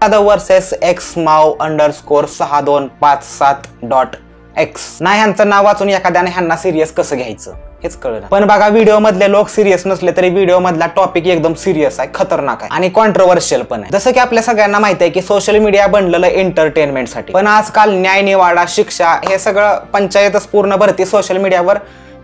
आता the versus x माव _6257.x नाही ह्यांचं नाव वाचून एखाद्याने ह्यांना सिरियस कसं घ्यायचं हेच कळलं. पण बघा व्हिडिओ मधले लोक सिरियस नसले तरी व्हिडिओ मधला टॉपिक एकदम सिरियस आहे, खतरनाक आहे आणि कॉन्ट्रोवर्शियल पण आहे. जसं की आपल्या सगळ्यांना माहिती आहे की सोशल मीडिया बनलेलं एंटरटेनमेंटसाठी, पण आजकाल न्याय निवाडा शिक्षा हे सगळं पंचायतच पूर्ण भरती सोशल मीडियावर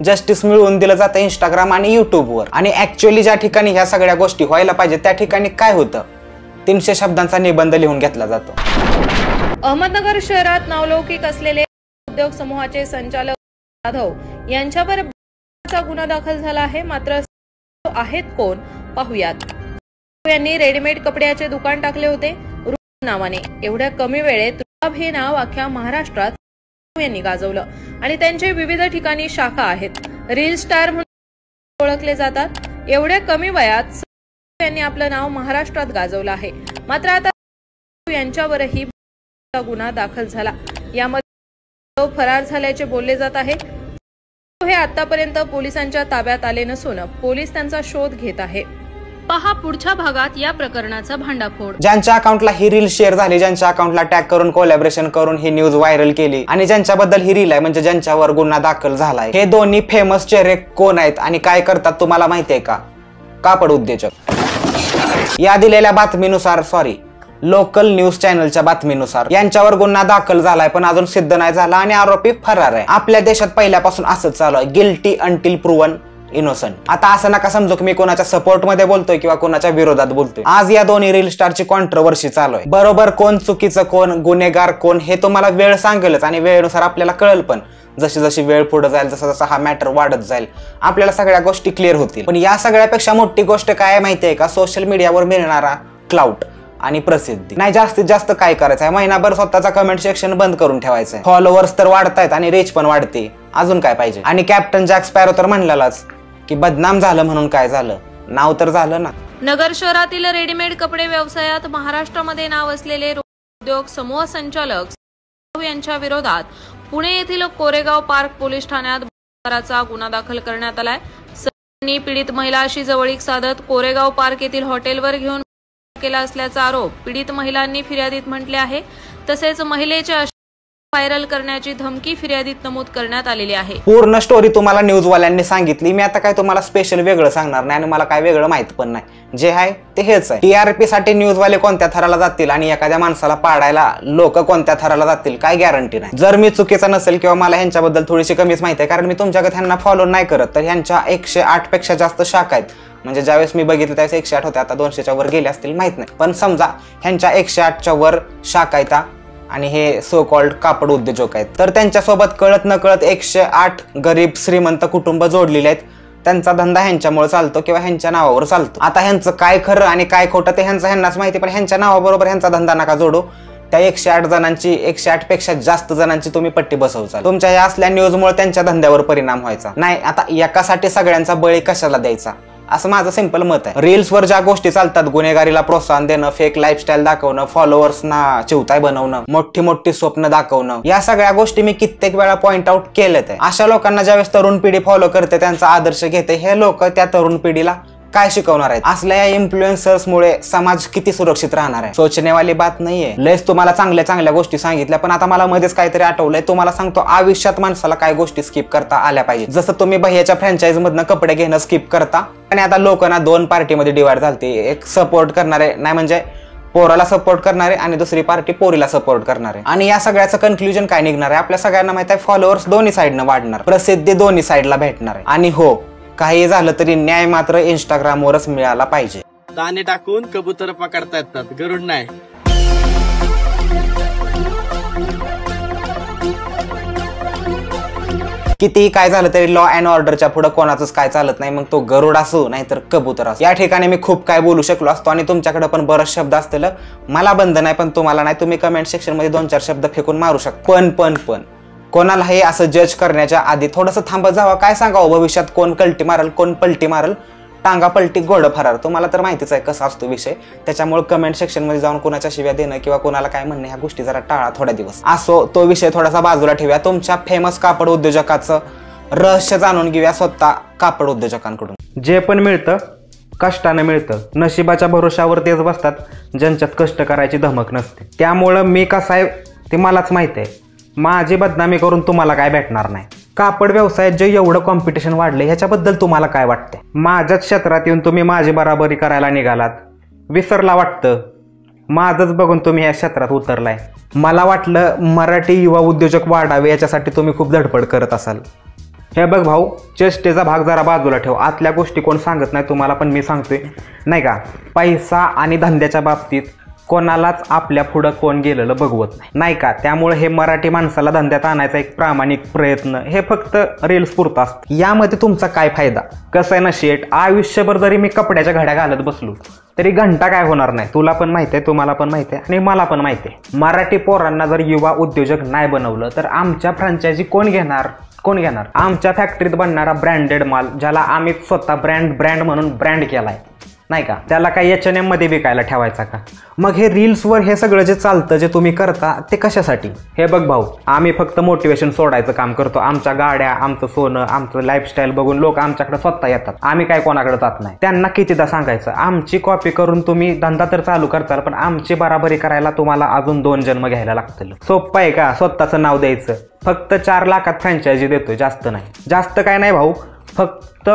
जस्टिस मिळवून दिलं जातं इंस्टाग्राम आणि युट्यूबवर. आणि ऍक्च्युअली ज्या ठिकाणी ह्या सगळ्या गोष्टी व्हायला पाहिजे त्या ठिकाणी काय होतं, 300 शब्दांचा निबंध लिहून घेतला जातो. अहमदनगर शहरात नावलौकिक असलेले उद्योग समूहाचे संचालक जाधव यांच्यावर गुन्हा दाखल झाला आहे. मात्र आहेत कोण पाहुयात. यांनी रेडीमेड कपड्याचे दुकान टाकले होते रुबाब नावाने. एवढ्या कमी वेळेत रुबाब हे नाव अख्ख्या महाराष्ट्रात यांनी गाजवलं आणि त्यांचे विविध ठिकाणी शाखा आहेत. रील स्टार म्हणून ओळखले जातात. एवढ्या कमी वयात यांनी आपलं नाव महाराष्ट्रात गाजवलं आहे. मात्र आता यांच्यावरही गुन्हा दाखल झाला. यामध्ये फरार झाल्याचे बोलले जात आहे. हे आतापर्यंत पोलिसांच्या ताब्यात आले नसून पोलीस त्यांचा शोध घेत आहे. पहा पुढच्या भागात या प्रकरणाचा भांडाफोड. ज्यांच्या अकाउंटला ही रील शेअर झाली, ज्यांच्या अकाउंटला टॅग करून कोलॅबोरेशन करून ही न्यूज व्हायरल केली आणि ज्यांच्याबद्दल ही रील आहे म्हणजे ज्यांच्यावर गुन्हा दाखल झालाय, हे दोन्ही फेमस चेहरे कोण आहेत आणि काय करतात तुम्हाला माहितीये का? कापड उद्योजक. या दिलेल्या बातमीनुसार लोकल न्यूज चॅनलच्या बातमीनुसार यांच्यावर गुन्हा दाखल झालाय पण अजून सिद्ध नाही झाला आणि आरोपी फरार आहे. आपल्या देशात पहिल्यापासून असंच चालू आहे, गिल्टी अंटिल प्रूव्हन इनोसंट. आता असं नका समजू की मी कोणाच्या सपोर्ट मध्ये बोलतोय किंवा कोणाच्या विरोधात बोलतोय. आज या दोन्ही रील स्टारची कॉन्ट्रोवर्सी चालू आहे. बरोबर कोण, चुकीचं कोण, गुन्हेगार कोण हे तुम्हाला वेळ सांगेलच आणि वेळेनुसार आपल्याला कळेल. पण जशी जशी वेळ पुढे जाईल जसा जसा हा मॅटर वाढत जाईल आपल्याला सगळ्या गोष्टी क्लिअर होतील. पण या सगळ्यापेक्षा मोठी गोष्ट काय माहितीये का? सोशल मीडियावर मिळणारा क्लाउट आणि प्रसिद्धी. नाही जास्तीत जास्त काय करायचं आहे, महिनाभर स्वतःचा कमेंट सेक्शन बंद करून ठेवायचं आहे. फॉलोअर्स तर वाढतायत आणि रीच पण वाढते, अजून काय पाहिजे? आणि कॅप्टन जॅक स्पॅरो तर म्हणलेलाच की बदनाम झालं म्हणून काय झालं, नाव तर झालं ना. नगर शहरातील रेडीमेड कपडे व्यवसायात महाराष्ट्रामध्ये नाव असलेले उद्योग समूह संचालक यांच्या विरोधात पुणे येथील कोरेगाव पार्क पोलीस ठाण्यात बलात्काराचा गुन्हा दाखल करण्यात आलाय. सर्वांनी पीडित महिलाशी जवळीक साधत कोरेगाव पार्क येथील हॉटेलवर घेऊन केला असल्याचा आरोप पीडित महिलांनी फिर्यादीत म्हटले आहे. तसेच महिलेच्या व्हायरल करण्याची धमकी फिर्यादीत नमूद करण्यात आलेली आहे. पूर्ण स्टोरी तुम्हाला न्यूजवाल्यांनी सांगितली. मी आता काय तुम्हाला स्पेशल वेगळं सांगणार नाही आणि मला काय वेगळं माहित पण नाही. जे आहे ते हेच आहे. टीआरपी साठी न्यूजवाले कोणत्या थराला जातील आणि एखाद्या माणसाला पाडायला लोक कोणत्या थराला जातील काय गॅरंटी नाही. जर मी चुकीचा नसेल किंवा मला ह्यांच्याबद्दल थोडीशी कमीच माहिती आहे कारण मी तुमच्याकडे ह्यांना फॉलो नाही करत, तर ह्यांच्या 108 पेक्षा जास्त शाखा आहेत. म्हणजे ज्यावेळेस मी बघितलं त्यावेळेस 108 होत्या, आता 200च्या वर गेले असतील माहित नाही. पण समजा ह्यांच्या 108च्या वर शाखा आहेत आणि हे सो कॉल्ड कापड उद्योजक आहेत, तर त्यांच्यासोबत कळत न कळत 108 गरीब श्रीमंत कुटुंब जोडलेले आहेत. त्यांचा धंदा ह्यांच्यामुळे चालतो किंवा ह्यांच्या नावावर चालतो. आता ह्यांचं काय खरं आणि काय खोटं ते ह्यांनाच माहिती, पण ह्यांच्या नावाबरोबर ह्यांचा धंदा नका जोडू. त्या 108 जणांची 108 पेक्षा जास्त जणांची तुम्ही पट्टी बसवचाल. तुमच्या या असल्या न्यूजमुळे त्यांच्या धंद्यावर परिणाम व्हायचा नाही. आता एकासाठी सगळ्यांचा बळी कशाला द्यायचा असं माझं सिंपल मत आहे. रील्सवर ज्या गोष्टी चालतात, गुन्हेगारीला प्रोत्साहन देणं, फेक लाईफस्टाईल दाखवणं, फॉलोअर्सना चिवताय बनवणं, मोठी मोठी स्वप्न दाखवणं, या सगळ्या गोष्टी मी कित्येक वेळा पॉइंट आउट केलेत आहे. अशा लोकांना ज्यावेळेस तरुण पिढी फॉलो करते, त्यांचा आदर्श घेते, हे लोक त्या तरुण पिढीला काय शिकवणार आहेत? असल्या या इन्फ्लुएन्सर्स मुळे समाज किती सुरक्षित राहणार आहे? सोचण्यावाली बात नाहीये. लयच तुम्हाला चांगल्या चांगल्या गोष्टी सांगितल्या, पण आता मला मध्येच काहीतरी आठवलंय. तुम्हाला सांगतो, आयुष्यात माणसाला काय गोष्टी स्किप करता आल्या पाहिजे. जसं तुम्ही भैयाच्या फ्रँचाइज मधनं कपडे घेणं स्किप करता आणि आता लोकांना 2 पार्टीमध्ये डिवाइड झालते. एक सपोर्ट करणारे, नाही म्हणजे पोराला सपोर्ट करणारे आणि दुसरी पार्टी पोरीला सपोर्ट करणारे. आणि या सगळ्याचं कन्क्लुजन काय निघणार आहे? आपल्या सगळ्यांना माहित आहे, फॉलोअर्स दोन्ही साईडनं वाढणार, प्रसिद्धी दोन्ही साईडला भेटणार आहे. आणि हो, काही झालं तरी न्याय मात्र इंस्टाग्रामवरच मिळाला पाहिजे. दाणे टाकून कबूतर पकडता येतात, गरुड नाही. कितीही काय झालं तरी लॉ अँड ऑर्डरच्या पुढे कोणाचंच काय चालत नाही, मग तो गरुड असो नाहीतर कबूतर असो. या ठिकाणी मी खूप काय बोलू शकलो असतो आणि तुमच्याकडे पण बरेच शब्द असतील. मला बंद नाही, पण तुम्हाला नाही. तुम्ही कमेंट सेक्शन मध्ये 2-4 शब्द फेकून मारू शकता. पण कोणालाही असं जज करण्याच्या आधी थोडंसं थांबत जावं. काय सांगावं भविष्यात कोण कल्टी मारल, कोण पलटी मारल, टांगा पलटी घोडं फरार. तुम्हाला तर माहितीच आहे कसा असतो विषय. त्याच्यामुळे कमेंट सेक्शन मध्ये जाऊन कोणाच्या शिव्या देणं किंवा कोणाला काय म्हणणं ह्या गोष्टी जरा टाळा थोड्या दिवस. असो, तो विषय थोडासा बाजूला ठेवूया. तुमच्या फेमस कापड उद्योजकाचं रहस्य जाणून घेऊया स्वतः कापड उद्योजकांकडून. जे पण मिळतं कष्टानं मिळतं. नशिबाच्या भरोशावर तेच बसतात ज्यांच्यात कष्ट करायची धमक नसते. त्यामुळं मी कसा आहे ते मलाच माहिती आहे. माझी बदनामी करून तुम्हाला काय भेटणार नाही. कापड व्यवसायात जे एवढं कॉम्पिटिशन वाढले ह्याच्याबद्दल तुम्हाला काय वाटतंय? माझ्याच क्षेत्रात येऊन तुम्ही माझी बराबरी करायला निघालात. विसरला वाटतं. माझंच बघून तुम्ही या क्षेत्रात उतरलाय. मला वाटलं मराठी युवा उद्योजक वाढावे याच्यासाठी तुम्ही खूप धडपड करत असाल. हे बघ भाऊ, चेष्टेचा भाग जरा बाजूला ठेव. आतल्या गोष्टी कोण सांगत नाही तुम्हाला, पण मी सांगतोय नाही का. पैसा आणि धंद्याच्या बाबतीत कोणालाच आपल्या पुढं कोण गेलेलं बघवत नाही का. त्यामुळे हे मराठी माणसाला धंद्यात आणायचा एक प्रामाणिक प्रयत्न हे फक्त रील्स पुरतं असतं. यामध्ये तुमचा काय फायदा? कसं आहे ना शेट, आयुष्यभर जरी मी कपड्याच्या घड्या घालत बसलो तरी घंटा काय होणार नाही. तुला पण माहिती आहे, तुम्हाला पण माहिती आहे आणि मला पण माहिती आहे. मराठी पोरांना जर युवा उद्योजक नाही बनवलं तर आमच्या फ्रँचायझी कोण घेणार? आमच्या फॅक्टरीत बनणारा ब्रँडेड माल, ज्याला आम्ही स्वतः ब्रँड म्हणून ब्रँड केलाय नाही का, त्याला काही H&M मध्ये विकायला ठेवायचा का? मग हे रील्सवर हे सगळं जे चालतं, जे तुम्ही करता ते कशासाठी? हे बघ भाऊ, आम्ही फक्त मोटिवेशन सोडायचं काम करतो. आमच्या गाड्या, आमचं सोनं, आमचं लाईफस्टाईल बघून लोक आमच्याकडे स्वतः येतात. आम्ही काय कोणाकडे जात नाही. त्यांना कितीदा सांगायचं, आमची कॉपी करून तुम्ही धंदा तर चालू करताल, पण आमची बराबरी करायला तुम्हाला अजून 2 जन्म घ्यायला लागतील. सोपं आहे का स्वतःचं नाव द्यायचं? फक्त 4 लाखात फ्रँचायझी देतोय, जास्त नाही. जास्त काय नाही भाऊ, फक्त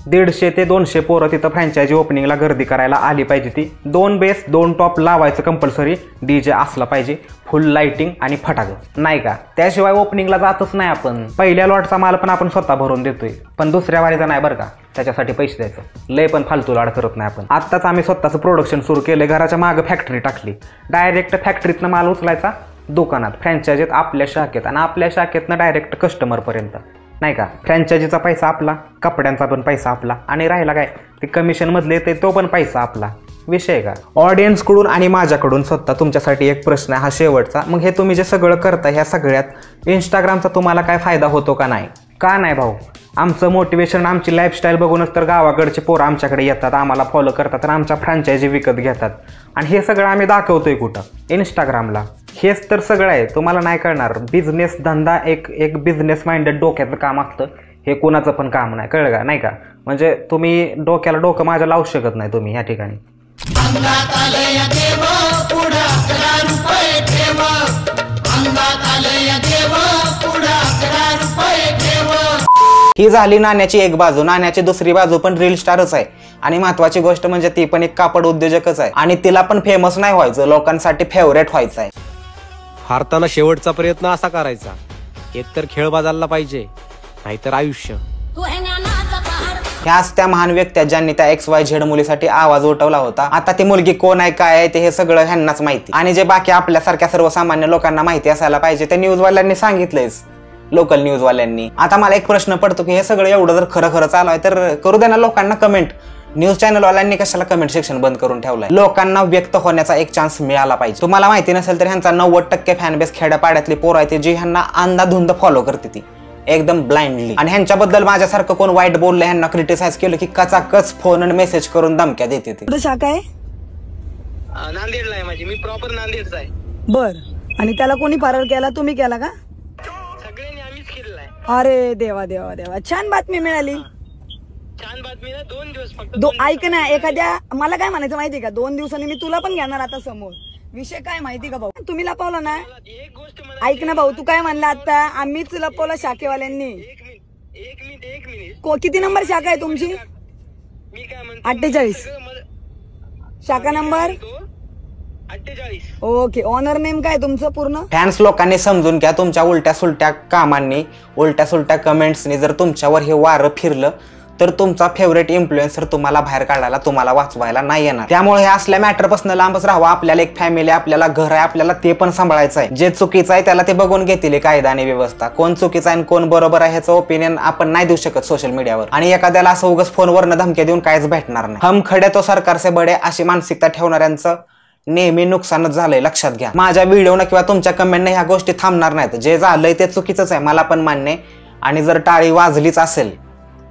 150 ते 200 पोरं तिथं फ्रँचायझी ओपनिंगला गर्दी करायला आली पाहिजे. ती 2 बेस 2 टॉप लावायचं कंपल्सरी. DJ असला पाहिजे, फुल लाइटिंग आणि फटाकं नाही का. त्याशिवाय ओपनिंगला जातच नाही आपण. पहिल्या लॉटचा माल पण आपण स्वतः भरून देतोय, पण दुसऱ्या वारीचा नाही बरं का. त्याच्यासाठी पैसे द्यायचं. लय पण फालतू लाड करत नाही आपण. आत्ताच आम्ही स्वतःचं प्रोडक्शन सुरू केलं. घराच्या मागं फॅक्टरी टाकली. डायरेक्ट फॅक्टरीतनं माल उचलायचा दुकानात, फ्रँचायझीत, आपल्या शाखेत, आणि आपल्या शाखेतनं डायरेक्ट कस्टमरपर्यंत नाही का. फ्रँचायझीचा पैसा आपला, कपड्यांचा पण पैसा आपला, आणि राहिला काय ते कमिशन मधले ते तो पण पैसा आपला. विषय का. ऑडियन्सकडून आणि माझ्याकडून स्वतः तुमच्यासाठी एक प्रश्न आहे, हा शेवटचा. मग हे तुम्ही जे सगळं करता ह्या सगळ्यात इंस्टाग्रामचा तुम्हाला काय फायदा होतो का नाही? का नाही भाऊ? आमचं मोटिवेशन, आमची लाईफस्टाईल बघूनच तर गावाकडचे पोरं आमच्याकडे येतात, आम्हाला फॉलो करतात आणि आमच्या फ्रँचायझी विकत घेतात. आणि हे सगळं आम्ही दाखवतोय कुठं? इंस्टाग्रामला. हेच तर सगळं आहे. तुम्हाला नाही कळणार. बिझनेस धंदा एक बिझनेस माइंडेड डोक्याचं काम असतं. हे कोणाचं पण काम नाही, कळलं का नाही का. म्हणजे तुम्ही डोक्याला डोकं माझ्या लावू शकत नाही तुम्ही या ठिकाणी. ही झाली नाण्याची एक बाजू. नाण्याची दुसरी बाजू पण रील स्टारच आहे, आणि महत्वाची गोष्ट म्हणजे ती पण एक कापड उद्योजकच आहे, आणि तिला पण फेमस नाही व्हायचं, लोकांसाठी फेवरेट व्हायचं आहे. हारताना शेवटचा प्रयत्न असा करायचा, एकतर खेळ बदलला पाहिजे, नाहीतर आयुष्य. ह्याच त्या महान व्यक्त्या ज्यांनी त्या XYZ मुलीसाठी आवाज उठवला होता. आता ती मुलगी कोण आहे, काय आहे, ते हे सगळं ह्यांनाच माहिती. आणि जे बाकी आपल्यासारख्या सर्वसामान्य लोकांना माहिती असायला पाहिजे ते न्यूजवाल्यांनी सांगितलंयच, लोकल न्यूजवाल्यांनी. आता मला एक प्रश्न पडतो की हे सगळं एवढं जर खरं चालू आहे तर करू दे ना लोकांना कमेंट. न्यूज चॅनलवाल्यांनी कशाला कमेंट सेक्शन बंद करून ठेवलंय? लोकांना व्यक्त होण्याचा एक चान्स मिळाला पाहिजे. तुम्हाला माहिती नसेल तर ह्यांचा 90% फॅनबेस खेड्यापाड्यातली पोरं आहे जी ह्यांना अंधाधुंद फॉलो करते, ती एकदम ब्लाइंडली. आणि ह्यांच्याबद्दल माझ्यासारखं कोण वाईट बोललं, ह्यांना क्रिटिसाइज केलं की कचाकच फोन आणि मेसेज करून धमक्या देते. ती शाखा आहे नांदेडला आहे माझी. मी प्रॉपर नांदेडचा आहे. बर. आणि त्याला कोणी फरार केला? तुम्ही केला का? सगळ्यांनी आम्हीच केलेला आहे. अरे देवा देवा देवा, छान बातमी मिळाली. छान बातमी ना. 2 दिवस फक्त. ऐक ना, एखाद्या, मला काय म्हणायचं माहिती का, 2 दिवसांनी मी तुला पण घेणार आता समोर. विषय काय माहिती का भाऊ, तुम्ही लपवलं ना. एक गोष्ट ऐक ना भाऊ, तू काय म्हणला आता, आम्हीच लपवलं शाखेवाल्यांनी. एक मिनिट. किती नंबर शाखा आहे तुमची? मी काय म्हणतो, 48 शाखा नंबर 48. ओके. ऑनर नेम काय तुमचं पूर्ण? फॅन्स लोकांनी समजून घ्या, तुमच्या उलट्या सुलट्या कामांनी, उलट्या सुलट्या कमेंट्सनी जर तुमच्यावर हे वारं फिरलं तर तुमचा फेवरेट इन्फ्लुएन्सर तुम्हाला बाहेर काढायला, तुम्हाला वाचवायला नाही येणार. त्यामुळे हे असल्या मॅटरपासून लांबच राहावं. आपल्याला एक फॅमिली, आपल्याला घर आहे, आपल्याला ते पण सांभाळायचं आहे. जे चुकीचं आहे त्याला ते बघून घेतील कायदा आणि व्यवस्था. कोण चुकीचं आहे आणि कोण बरोबर आहे ह्याचं ओपिनियन आपण नाही देऊ शकत सोशल मीडियावर. आणि एखाद्याला असं उगाच फोनवरनं धमक्या देऊन काहीच भेटणार नाही. हम खडे तो सरकार से बडे अशी मानसिकता ठेवणाऱ्यांचं नेहमी नुकसानच झालंय, लक्षात घ्या. माझ्या व्हिडिओनं किंवा तुमच्या कमेंटने ह्या गोष्टी थांबणार नाहीत. जे झालंय ते चुकीचंच आहे, मला पण मान्य. आणि जर टाळी वाजलीच असेल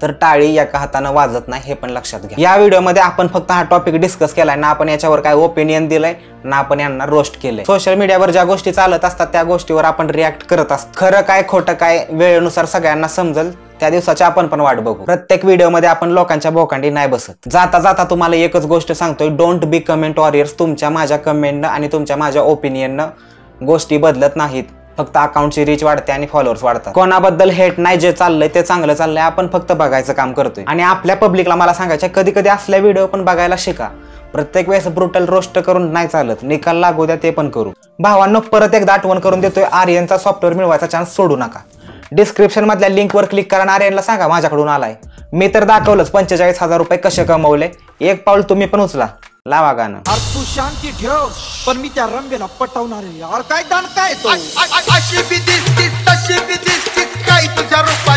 तर टाळी एका हातानं वाजत नाही, हे पण लक्षात घ्या. या व्हिडिओमध्ये आपण फक्त हा टॉपिक डिस्कस केलाय ना, आपण याच्यावर काय ओपिनियन दिलंय ना, आपण यांना रोस्ट केलंय. सोशल मीडियावर ज्या गोष्टी चालत असतात त्या गोष्टीवर आपण रिॲक्ट करत असतो. खरं काय खोटं काय वेळेनुसार सगळ्यांना समजल त्या दिवसाची आपण पण वाट बघू. प्रत्येक व्हिडिओमध्ये आपण लोकांच्या बोकांडी नाही बसत. जाता जाता तुम्हाला एकच गोष्ट सांगतोय, डोंट बी कमेंट वॉरियर्स. तुमच्या माझ्या कमेंटनं आणि तुमच्या माझ्या ओपिनियननं गोष्टी बदलत नाहीत. फक्त अकाउंटची रीच वाढते आणि फॉलोअर्स वाढतात. कोणाबद्दल हेट नाही, जे चाललंय ते चांगलं चाललंय, आपण फक्त बघायचं काम करतोय. आणि आपल्या पब्लिकला मला सांगायचं, कधी कधी असल्या व्हिडिओ पण बघायला शिका. प्रत्येक वेळेस ब्रुटल रोस्ट करून नाही चालत, निकाल लागू द्या ते पण करू. भावांनो, परत एकदा आठवण करून देतोय, आर्यनचा सॉफ्टवेअर मिळवायचा चान्स सोडू नका. डिस्क्रिप्शन मधल्या लिंकवर क्लिक करा, आर्यनला सांगा माझ्याकडून आलाय. मी तर दाखवलंच 45,000 रुपये कसे कमवले. एक पाऊल तुम्ही पण उचला. लावा गाणं. तू शांती ठेव, पण मी त्या रंबेला पटवणार आहे. काय दान काय तो अशी बी दिसतीस तशी बी दिसतीस, काय तुझ्या रूप